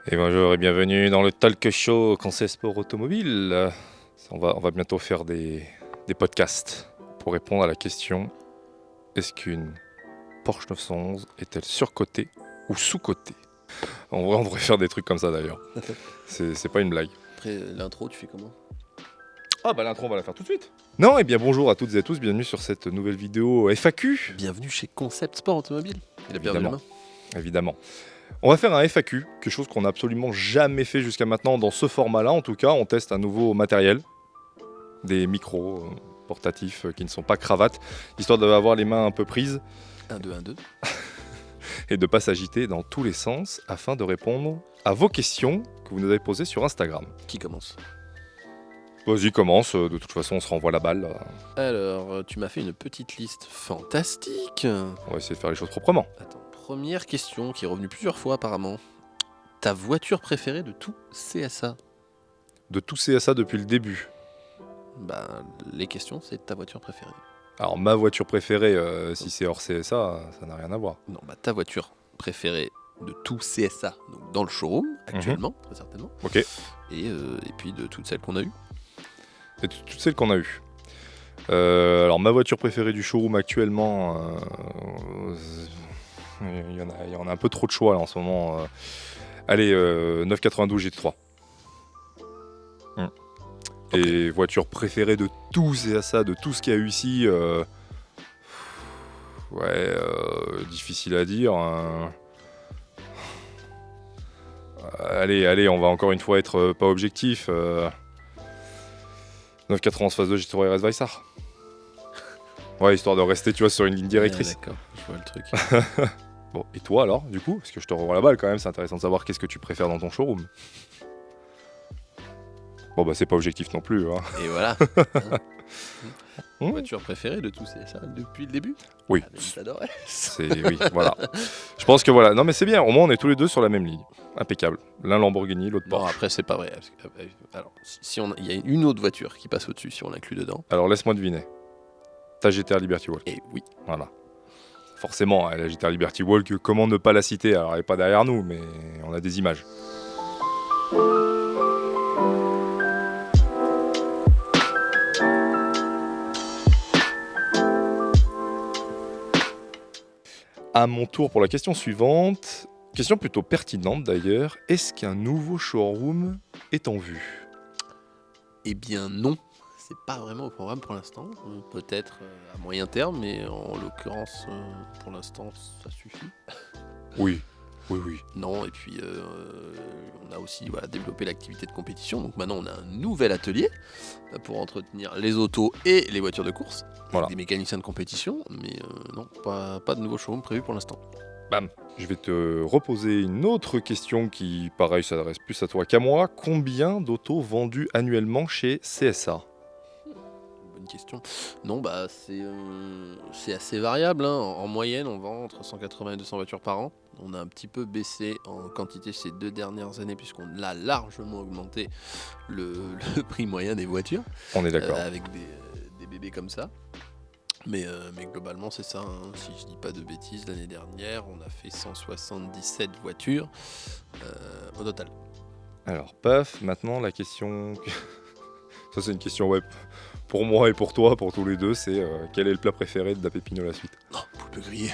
Et bonjour et bienvenue dans le talk show Conseil Sport Automobile. On va bientôt faire des podcasts pour répondre à la question: est-ce qu'une Porsche 911 est-elle surcotée ou sous-cotée? En vrai, on devrait faire des trucs comme ça d'ailleurs. C'est pas une blague. Après, l'intro, tu fais comment? Ah bah l'intro, on va la faire tout de suite. Non, et bien bonjour à toutes et à tous, bienvenue sur cette nouvelle vidéo FAQ. Bienvenue chez Concept Sport Automobile. Il a perdu la main. Évidemment. On va faire un FAQ, quelque chose qu'on n'a absolument jamais fait jusqu'à maintenant dans ce format-là. En tout cas, on teste un nouveau matériel, des micros portatifs qui ne sont pas cravates, histoire d'avoir les mains un peu prises. 1, 2, 1, 2. Et de ne pas s'agiter dans tous les sens afin de répondre à vos questions que vous nous avez posées sur Instagram. Qui commence? Vas-y, commence. De toute façon, on se renvoie la balle. Alors, tu m'as fait une petite liste fantastique. On va essayer de faire les choses proprement. Attends, première question qui est revenue plusieurs fois apparemment. Ta voiture préférée de tout CSA? De tout CSA depuis le début. Bah, les questions, c'est ta voiture préférée. Alors, ma voiture préférée, si c'est hors CSA, ça n'a rien à voir. Non, bah, ta voiture préférée de tout CSA, donc dans le showroom, actuellement, très certainement. Ok. Et puis de toutes celles qu'on a eues. Et toutes celles qu'on a eues. Alors, ma voiture préférée du showroom actuellement, il y en a un peu trop de choix là, en ce moment. Allez, 992 GT3. Okay. Et voiture préférée de tout CSA, de tout ce qu'il y a eu ici, difficile à dire. Allez, on va encore une fois être pas objectif. 991 phase 2 GT3 RS Weissach. Ouais, histoire de rester, tu vois, sur une ligne directrice. D'accord, je vois le truc. Bon, et toi alors, du coup? Parce que je te renvoie la balle quand même, c'est intéressant de savoir qu'est-ce que tu préfères dans ton showroom. Bon, bah, c'est pas objectif non plus. Hein. Et voilà. Voiture préférée de tous CSA depuis le début? Oui. J'adorais. Oui, voilà. Je pense que voilà. Non, mais c'est bien, au moins on est tous les deux sur la même ligne. Impeccable. L'un Lamborghini, l'autre Porsche. Non, après, c'est pas vrai. Alors, il y a une autre voiture qui passe au-dessus si on l'inclut dedans. Alors, laisse-moi deviner. Ta GTR Liberty Walk. Et oui. Voilà. Forcément, la GTR Liberty Walk, comment ne pas la citer? Alors, elle n'est pas derrière nous, mais on a des images. À mon tour pour la question suivante. Question plutôt pertinente d'ailleurs. Est-ce qu'un nouveau showroom est en vue? Eh bien non. C'est pas vraiment au programme pour l'instant. Peut-être à moyen terme, mais en l'occurrence, pour l'instant, ça suffit. Oui. Non, et puis on a aussi développé l'activité de compétition. Donc maintenant, on a un nouvel atelier pour entretenir les autos et les voitures de course. Voilà. Des mécaniciens de compétition, mais non, pas de nouveau showroom prévu pour l'instant. Bam. Je vais te reposer une autre question qui, pareil, s'adresse plus à toi qu'à moi. Combien d'autos vendus annuellement chez CSA? Bonne question. Non, bah c'est assez variable. Hein. En moyenne, on vend entre 180 et 200 voitures par an. On a un petit peu baissé en quantité ces 2 dernières années puisqu'on a largement augmenté le prix moyen des voitures. On est d'accord. Avec des bébés comme ça. Mais globalement, c'est ça. Hein. Si je dis pas de bêtises, l'année dernière, on a fait 177 voitures au total. Alors, paf, maintenant la question... Ça, c'est une question web. Pour moi et pour toi, pour tous les deux, c'est quel est le plat préféré de la Pépino la suite? Oh, poulpe grillée.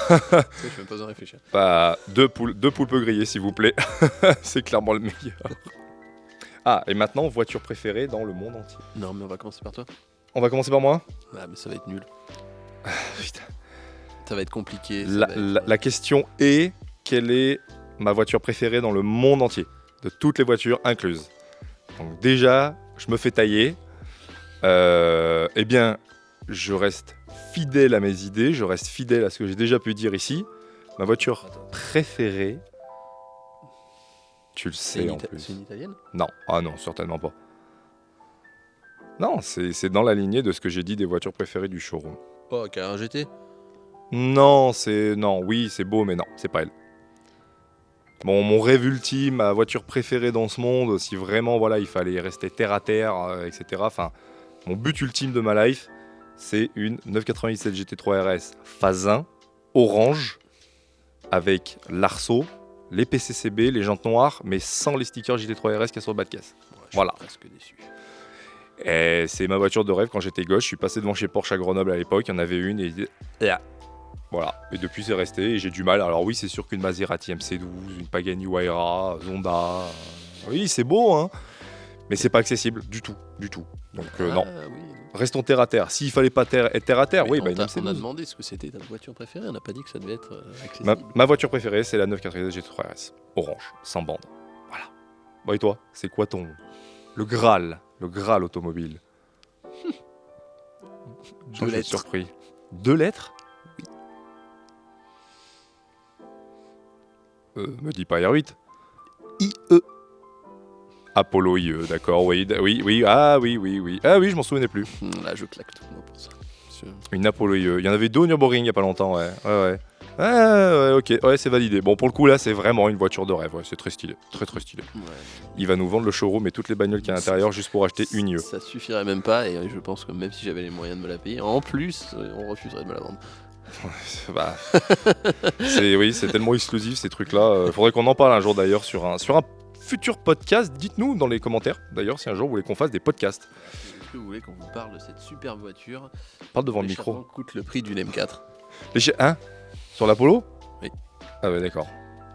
Je vais même pas en réfléchir. Bah, deux poulpes grillées, s'il vous plaît. C'est clairement le meilleur. Ah, et maintenant, voiture préférée dans le monde entier. Non, mais on va commencer par toi. On va commencer par moi? Ah, mais ça va être nul. Putain. Ça va être compliqué. La question est, quelle est ma voiture préférée dans le monde entier? De toutes les voitures incluses. Donc déjà, je me fais tailler. Eh bien, je reste fidèle à mes idées, je reste fidèle à ce que j'ai déjà pu dire ici. Ma voiture préférée, tu le sais en plus. C'est une italienne? Non, ah non, certainement pas. Non, c'est dans la lignée de ce que j'ai dit des voitures préférées du showroom. Oh, un GT? Non, oui, c'est beau, mais non, c'est pas elle. Bon, mon rêve ultime, ma voiture préférée dans ce monde, si vraiment voilà, il fallait rester terre à terre, etc. Enfin, mon but ultime de ma life, c'est une 997 GT3 RS phase 1, orange, avec l'arceau les PCCB, les jantes noires, mais sans les stickers JT3 RS qu'il y a sur le bas de caisse. Ouais, Voilà. Je suis presque déçu. Et c'est ma voiture de rêve quand j'étais gosse. Je suis passé devant chez Porsche à Grenoble à l'époque. Il y en avait une et voilà. Et depuis, c'est resté et j'ai du mal. Alors oui, c'est sûr qu'une Maserati MC12, une Pagani Huayra, Zonda, oui, c'est beau, hein. Mais c'est pas accessible du tout, du tout. Donc non. Oui. Restons terre à terre. S'il fallait pas être terre à terre, Mais oui, on, une on a MC12. demandé ce que c'était ta voiture préférée. On n'a pas dit que ça devait être accessible. Ma voiture préférée, c'est la 990 GT3 RS. Orange, sans bande. Voilà. Bon, et toi, c'est quoi le Graal automobile? Je suis lettres. surpris. 2 lettres? Me dis pas R8. IE. Apollo IE, d'accord, oui, oui, ah oui. Ah oui, je m'en souvenais plus. Là, je claque tout moi pour ça. Une Apollo IE. Il y en avait 2 au Nürburgring il y a pas longtemps, ouais. Ouais, ok, ouais, c'est validé. Bon, pour le coup, là, c'est vraiment une voiture de rêve, ouais, c'est très stylé, très stylé. Ouais. Il va nous vendre le showroom et toutes les bagnoles qu'il y a à l'intérieur juste pour acheter une IE. Ça suffirait même pas, et je pense que même si j'avais les moyens de me la payer, en plus, on refuserait de me la vendre. Bah, c'est tellement exclusif ces trucs-là. Faudrait qu'on en parle un jour d'ailleurs sur un futur podcast. Dites-nous dans les commentaires d'ailleurs si un jour vous voulez qu'on fasse des podcasts. Est-ce que vous voulez qu'on vous parle de cette super voiture? Parle devant le micro. Coûte le prix d'une M4. Hein? Sur l'Apollo? Oui. Ah ouais, d'accord.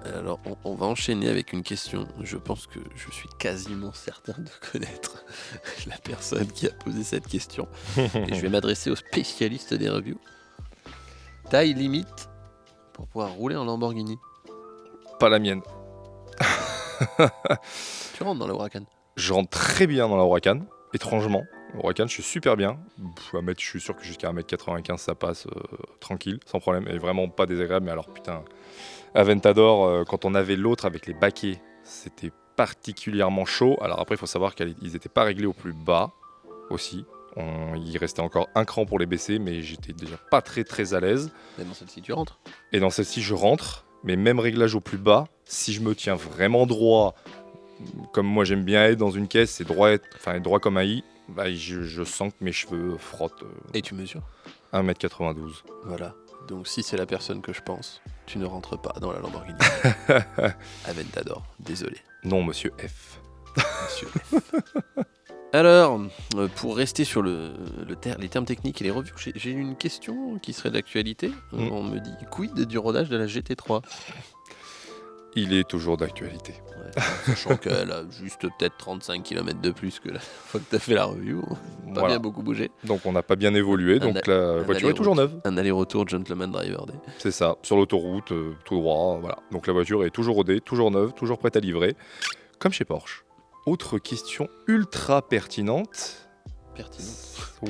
Alors, on va enchaîner avec une question. Je pense que je suis quasiment certain de connaître la personne qui a posé cette question. Et je vais m'adresser aux spécialistes des reviews. Taille limite pour pouvoir rouler en Lamborghini. Pas la mienne. Tu rentres dans le Huracan? Je rentre très bien dans la Huracan, étrangement. Huracan, je suis super bien. Je suis sûr que jusqu'à 1m95 ça passe tranquille, sans problème. Et vraiment pas désagréable. Mais alors putain, Aventador, quand on avait l'autre avec les baquets, c'était particulièrement chaud. Alors après, il faut savoir qu'ils n'étaient pas réglés au plus bas aussi. Il restait encore un cran pour les baisser, mais j'étais déjà pas très à l'aise. Mais dans celle-ci, tu rentres? Et dans celle-ci, je rentre, mais même réglage au plus bas, si je me tiens vraiment droit, comme moi j'aime bien être dans une caisse, et droit comme un i, bah, je sens que mes cheveux frottent. Et tu mesures? 1m92. Voilà. Donc si c'est la personne que je pense, tu ne rentres pas dans la Lamborghini. Aventador, désolé. Non, monsieur F. Monsieur F. Alors, pour rester sur les termes techniques et les reviews, j'ai une question qui serait d'actualité. On me dit, quid du rodage de la GT3? Il est toujours d'actualité. Ouais, sachant qu'elle a juste peut-être 35 km de plus que la fois que tu as fait la review. Pas bien beaucoup bougé. Donc on n'a pas bien évolué, donc la voiture est toujours neuve. Un aller-retour Gentleman Driver Day. C'est ça, sur l'autoroute, tout droit, voilà. Donc la voiture est toujours rodée, toujours neuve, toujours prête à livrer, comme chez Porsche. Autre question ultra pertinente.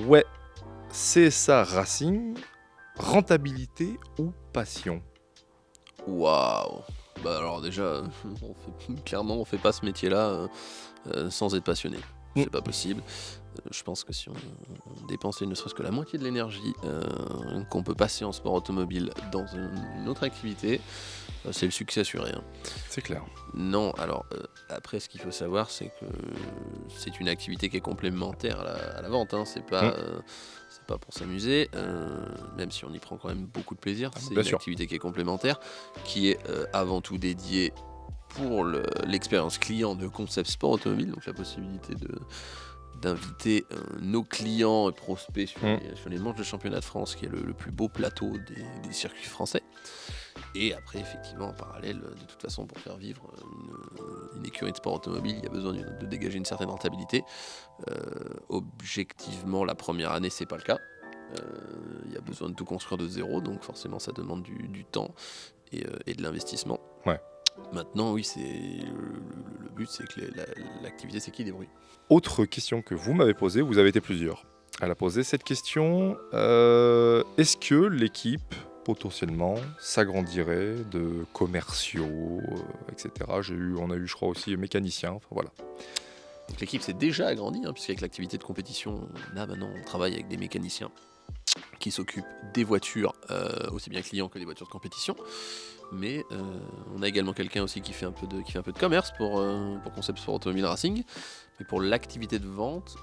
Ouais, CSA Racing, rentabilité ou passion? Waouh. Bah alors déjà, clairement on fait pas ce métier-là sans être passionné. C'est pas possible. Je pense que si on dépensait ne serait-ce que la moitié de l'énergie qu'on peut passer en sport automobile dans une autre activité, c'est le succès assuré. Hein. C'est clair. Non, alors après ce qu'il faut savoir c'est que c'est une activité qui est complémentaire à la vente. Hein. C'est pas pour s'amuser, même si on y prend quand même beaucoup de plaisir. C'est une activité qui est complémentaire, qui est avant tout dédiée pour l'expérience client de Concept Sport Automobile, donc la possibilité d'inviter nos clients et prospects sur les manches de championnat de France, qui est le plus beau plateau des circuits français. Et après, effectivement, en parallèle, de toute façon, pour faire vivre une écurie de sport automobile, il y a besoin de dégager une certaine rentabilité. Objectivement, la première année, c'est pas le cas. Il y a besoin de tout construire de zéro, donc forcément, ça demande du temps et de l'investissement. Ouais. Maintenant, oui, le but, c'est que l'activité, c'est qu'il y ait des bruits. Autre question que vous m'avez posée, vous avez été plusieurs. Elle a posé cette question. Est-ce que l'équipe, potentiellement, s'agrandirait de commerciaux, etc. On a eu, je crois, aussi mécaniciens. Enfin, voilà. Donc l'équipe s'est déjà agrandie, puisqu'avec l'activité de compétition, là, maintenant, on travaille avec des mécaniciens qui s'occupent des voitures, aussi bien clients que des voitures de compétition. Mais on a également quelqu'un aussi qui fait un peu de commerce pour Concept Sport Automobile Racing. Mais pour l'activité de vente,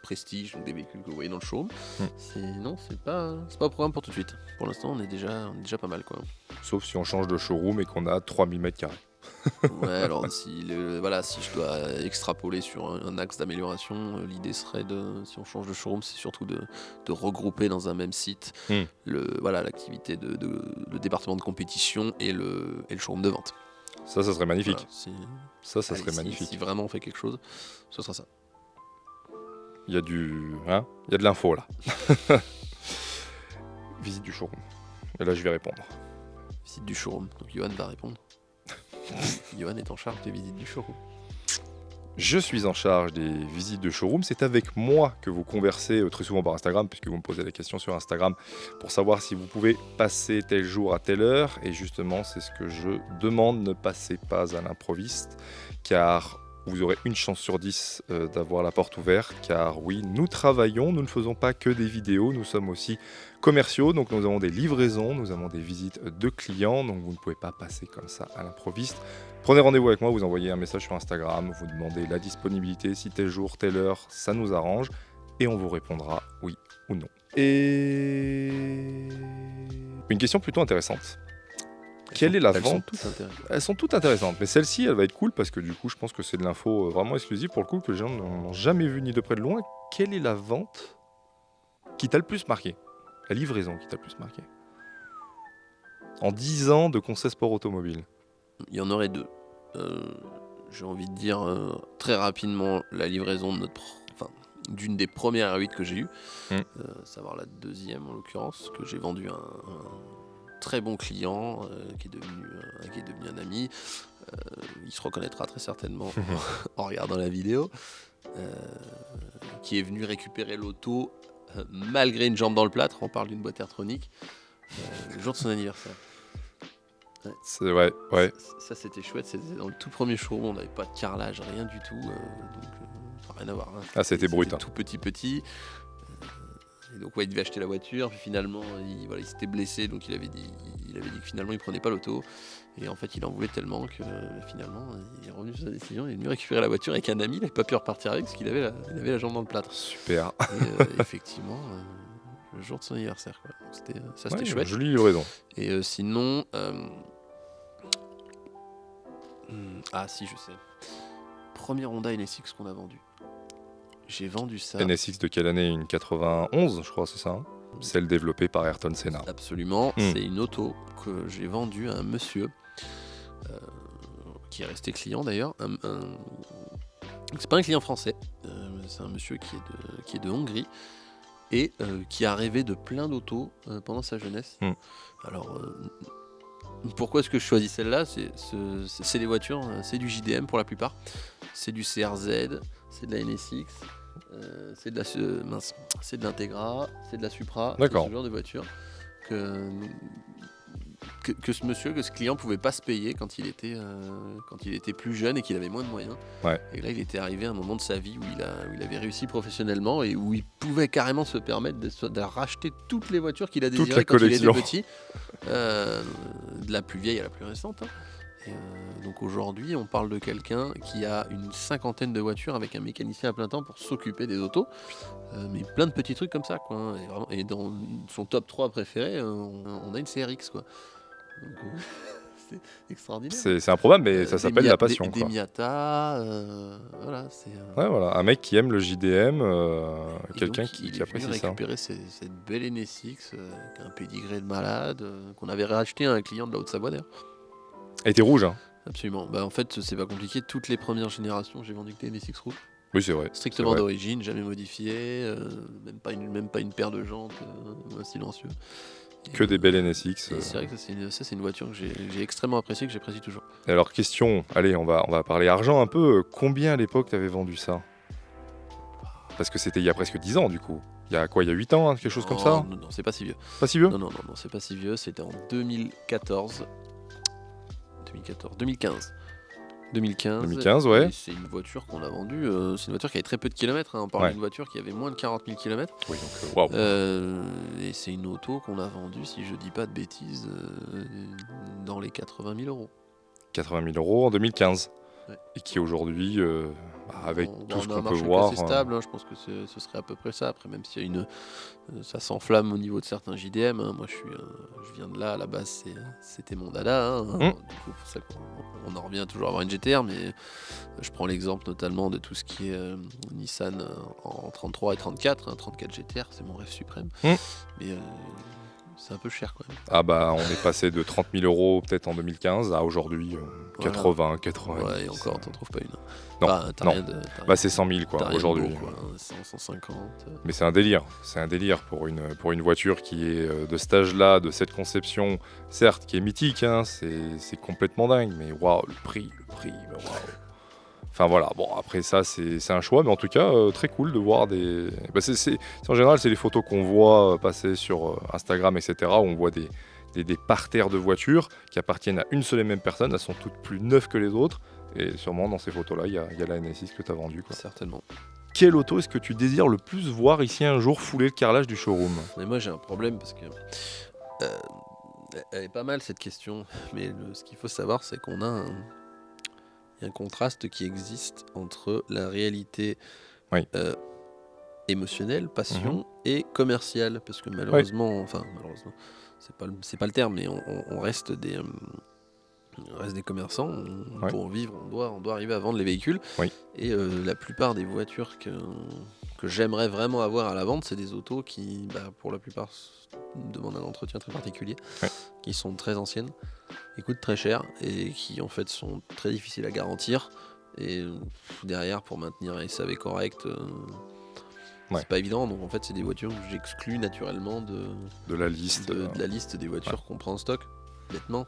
prestige, donc des véhicules que vous voyez dans le showroom. Mm. C'est pas un programme pour tout de suite. Pour l'instant, on est déjà pas mal, quoi. Sauf si on change de showroom et qu'on a 3000 mètres carrés. Ouais, alors si je dois extrapoler sur un axe d'amélioration, l'idée serait si on change de showroom, c'est surtout de regrouper dans un même site l'activité le département de compétition et le showroom de vente. Ça serait magnifique. Voilà, Ça serait magnifique. Si vraiment on fait quelque chose, ce sera ça. Il y a il y a de l'info là. Visite du showroom. Et là, je vais répondre. Visite du showroom. Donc Johan va répondre. Johan est en charge des visites du showroom. Je suis en charge des visites de showroom. C'est avec moi que vous conversez très souvent par Instagram, puisque vous me posez des questions sur Instagram pour savoir si vous pouvez passer tel jour à telle heure. Et justement, c'est ce que je demande. Ne passez pas à l'improviste, car vous aurez une chance sur 10 d'avoir la porte ouverte. Car oui, nous travaillons, nous ne faisons pas que des vidéos, nous sommes aussi commerciaux. Donc nous avons des livraisons, nous avons des visites de clients. Donc vous ne pouvez pas passer comme ça à l'improviste. Prenez rendez-vous avec moi, vous envoyez un message sur Instagram, vous demandez la disponibilité, si tel jour, telle heure, ça nous arrange, et on vous répondra oui ou non. Et une question plutôt intéressante. Quelle est la vente ? Elles sont toutes intéressantes, mais celle-ci, elle va être cool parce que du coup, je pense que c'est de l'info vraiment exclusive pour le coup que les gens n'ont jamais vu ni de près de loin. Quelle est la vente qui t'a le plus marqué ? La livraison qui t'a le plus marqué ? En 10 ans de Conseil Sport Automobile. Il y en aurait deux. J'ai envie de dire très rapidement la livraison de d'une des premières R8 que j'ai eues, savoir la deuxième en l'occurrence, que j'ai vendue à un très bon client qui est devenu un ami. Il se reconnaîtra très certainement en regardant la vidéo, qui est venu récupérer l'auto malgré une jambe dans le plâtre. On parle d'une boîte Airtronic le jour de son anniversaire. C'est ouais. Ça c'était chouette, c'était dans le tout premier showroom, on n'avait pas de carrelage, rien du tout, rien à voir. Hein. Ah, c'était brut. Tout petit. Et donc il devait acheter la voiture, puis finalement il s'était blessé, donc il avait dit que finalement il prenait pas l'auto. Et en fait il en voulait tellement que finalement il est revenu sur sa décision, il est venu récupérer la voiture avec un ami, il n'avait pas pu repartir avec parce qu'il avait la jambe dans le plâtre. Super. Et effectivement, le jour de son anniversaire, quoi. C'était chouette. Jolie livraison. Et sinon... si, je sais. Premier Honda NSX qu'on a vendu. J'ai vendu ça. NSX de quelle année ? Une 91, je crois, c'est ça, hein ? Celle développée par Ayrton Senna. Absolument. C'est une auto que j'ai vendue à un monsieur qui est resté client d'ailleurs. C'est pas un client français. C'est un monsieur qui est de Hongrie et qui a rêvé de plein d'autos pendant sa jeunesse. Alors... pourquoi est-ce que je choisis celle-là ? C'est des voitures, c'est du JDM pour la plupart. C'est du CRZ, c'est de la NSX, c'est de l'Integra, c'est de la Supra. D'accord. C'est ce genre de voiture que ce client pouvait pas se payer quand il était plus jeune et qu'il avait moins de moyens. Ouais. Et là, il était arrivé à un moment de sa vie où il avait réussi professionnellement et où il pouvait carrément se permettre de racheter toutes les voitures qu'il a désirées quand il était petit, de la plus vieille à la plus récente. Hein. Et donc aujourd'hui, on parle de quelqu'un qui a une 50aine de voitures avec un mécanicien à plein temps pour s'occuper des autos, mais plein de petits trucs comme ça, quoi. Hein. Et dans son top 3 préféré, on a une CRX, quoi. Donc, c'est extraordinaire. C'est improbable, mais ça s'appelle la passion. Des Miata, voilà. Ouais, voilà. Un mec qui aime le JDM, quelqu'un donc, qui apprécie ça. Il a récupéré cette belle NSX, avec un pédigré de malade, qu'on avait racheté à un client de la Haute-Savoie d'ailleurs. Elle était rouge, hein. Absolument. En fait, c'est pas compliqué. Toutes les premières générations, j'ai vendu que des NSX rouges. Oui, c'est vrai. Strictement d'origine, jamais modifié, même pas une paire de jantes, silencieux. Que des belles NSX. C'est vrai que c'est une voiture que j'ai extrêmement appréciée, que j'apprécie toujours. Et alors, question, allez, on va parler argent un peu. Combien à l'époque t'avais vendu ça ? Parce que c'était il y a presque 10 ans, du coup. Il y a quoi ? Il y a 8 ans, hein, quelque chose comme ça ? Non, c'est pas si vieux. Pas si vieux ? Non, c'est pas si vieux. C'était en 2015. 2015, ouais. C'est une voiture qu'on a vendue. C'est une voiture qui avait très peu de kilomètres. Hein. On parle d'une voiture qui avait moins de 40 000 km. Oui, donc waouh. Et c'est une auto qu'on a vendue, si je dis pas de bêtises, dans les 80 000 euros. 80 000 euros en 2015. Ouais. Et qui aujourd'hui avec on tout va ce en qu'on un peut marché voir. assez stable, hein, je pense que ce serait à peu près ça. Après, même s'il y a ça s'enflamme au niveau de certains JDM, hein. Moi, je viens de là, à la base, c'était mon dada, hein. Mm. Du coup, c'est ça qu'on en revient toujours à avoir une GTR, mais je prends l'exemple notamment de tout ce qui est Nissan en 33 et 34. 34 GTR, c'est mon rêve suprême. Mm. Mais c'est un peu cher quand même. Ah bah on est passé de 30 000 euros peut-être en 2015 à aujourd'hui 80, 90. Ouais, et encore, t'en trouves pas une. Non, Enfin, t'as non. rien de. Bah c'est 100 000 t'as quoi rien de aujourd'hui. beau, quoi, hein, 100, 150. Mais c'est un délire pour une voiture qui est de cet âge-là, de cette conception, certes qui est mythique, hein, c'est complètement dingue, mais waouh, le prix, mais waouh. Enfin voilà, bon après ça c'est un choix, mais en tout cas très cool de voir des... Bah, en général c'est les photos qu'on voit passer sur Instagram, etc., où on voit des parterres de voitures qui appartiennent à une seule et même personne, elles sont toutes plus neuves que les autres, et sûrement dans ces photos-là, il y a la NSX que tu as vendue. Certainement. Quelle auto est-ce que tu désires le plus voir ici un jour fouler le carrelage du showroom? Mais moi j'ai un problème parce que elle est pas mal cette question, mais ce qu'il faut savoir c'est qu'on a il y a un contraste qui existe entre la réalité Oui. émotionnelle, passion et commerciale, parce que malheureusement, c'est pas le terme, mais on reste des commerçants. Ouais. Pour vivre, on doit arriver à vendre les véhicules. Oui. Et la plupart des voitures que j'aimerais vraiment avoir à la vente, c'est des autos qui, pour la plupart, demandent un entretien très particulier, Ouais. qui sont très anciennes, qui coûtent très cher et qui en fait sont très difficiles à garantir. Et derrière, pour maintenir un SAV correct, Ouais. c'est pas évident. Donc en fait, c'est des voitures que j'exclus naturellement de la liste. de la liste des voitures qu'on prend en stock, bêtement.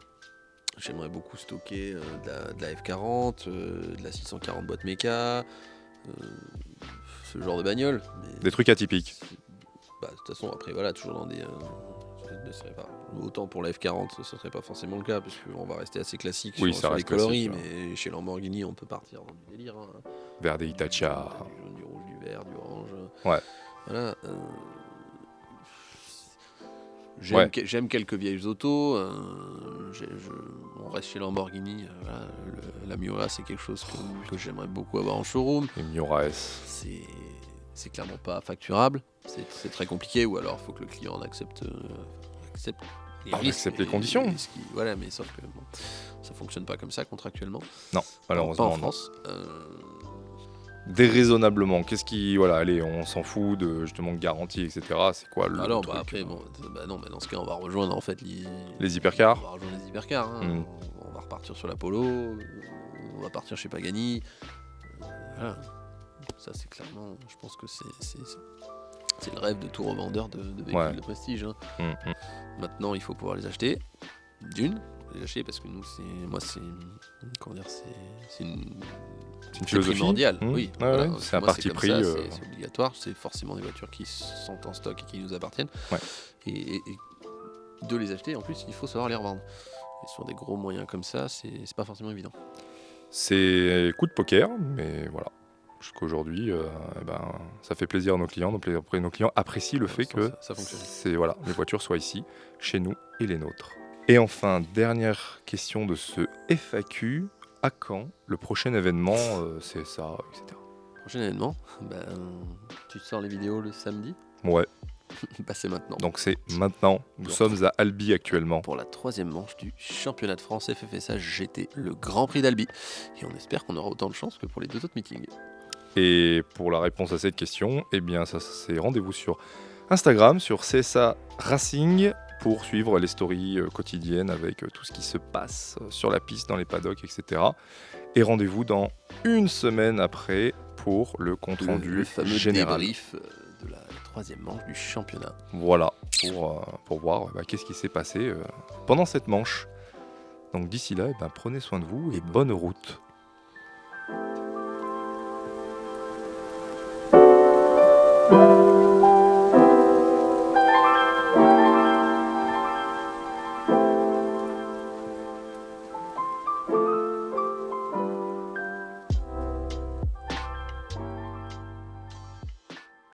J'aimerais beaucoup stocker de la F40, de la 640 boîte méca, ce genre de bagnole. Mais Des trucs atypiques. de toute façon, après, voilà, toujours dans des. Ne serait pas, autant pour la F40, ce serait pas forcément le cas, parce qu'on va rester assez classique Oui, sur ça les reste coloris, classique, mais chez Lamborghini, on peut partir dans du délire. Hein. Vers des Hitachi. Du jaune, du rouge, du vert, du orange. Ouais. Voilà. Ouais. J'aime quelques vieilles autos. On reste chez Lamborghini. Voilà, la Miura, c'est quelque chose que j'aimerais beaucoup avoir en showroom. Une Miura S. C'est clairement pas facturable. C'est très compliqué. Ou alors, il faut que le client accepte les risques. Accepte les conditions. Voilà, mais sauf que ça fonctionne pas comme ça contractuellement. Non, malheureusement. Pas en France. Déraisonnablement. Qu'est-ce qui. Voilà, allez, on s'en fout de justement garantie, etc. C'est quoi le. Alors, truc, après, dans ce cas, on va rejoindre en fait les hypercars. On va rejoindre les hypercars. Hein. Mm. On va repartir sur la Polo. On va partir chez Pagani. Voilà. Ça, c'est clairement. Je pense que c'est le rêve de tout revendeur de véhicules de prestige. Hein. Maintenant, il faut pouvoir les acheter. Les acheter parce que nous, c'est une philosophie primordial. Oui, voilà. C'est un Moi, parti comme pris. ça, c'est obligatoire. C'est forcément des voitures qui sont en stock et qui nous appartiennent. Ouais. Et de les acheter, en plus, il faut savoir les revendre. Et sur des gros moyens comme ça, c'est pas forcément évident. C'est coup de poker, mais voilà. Jusqu'aujourd'hui, ça fait plaisir à nos clients. Nos clients apprécient le fait que ça fonctionne. Les voitures soient ici, chez nous et les nôtres. Et enfin, dernière question de ce FAQ. À quand le prochain événement CSA, etc. Prochain événement, tu sors les vidéos le samedi. Ouais. C'est maintenant. Donc c'est maintenant. Nous sommes à Albi actuellement. Pour la 3e manche du championnat de France FFSA GT, le Grand Prix d'Albi. Et on espère qu'on aura autant de chance que pour les 2 autres meetings. Et pour la réponse à cette question, ça c'est rendez-vous sur Instagram, sur CSA Racing, pour suivre les stories quotidiennes avec tout ce qui se passe sur la piste, dans les paddocks, etc. Et rendez-vous dans une semaine après pour le compte-rendu le fameux général. Débrief de la 3e manche du championnat. Voilà, pour voir qu'est-ce qui s'est passé pendant cette manche. Donc d'ici là, prenez soin de vous et bonne route.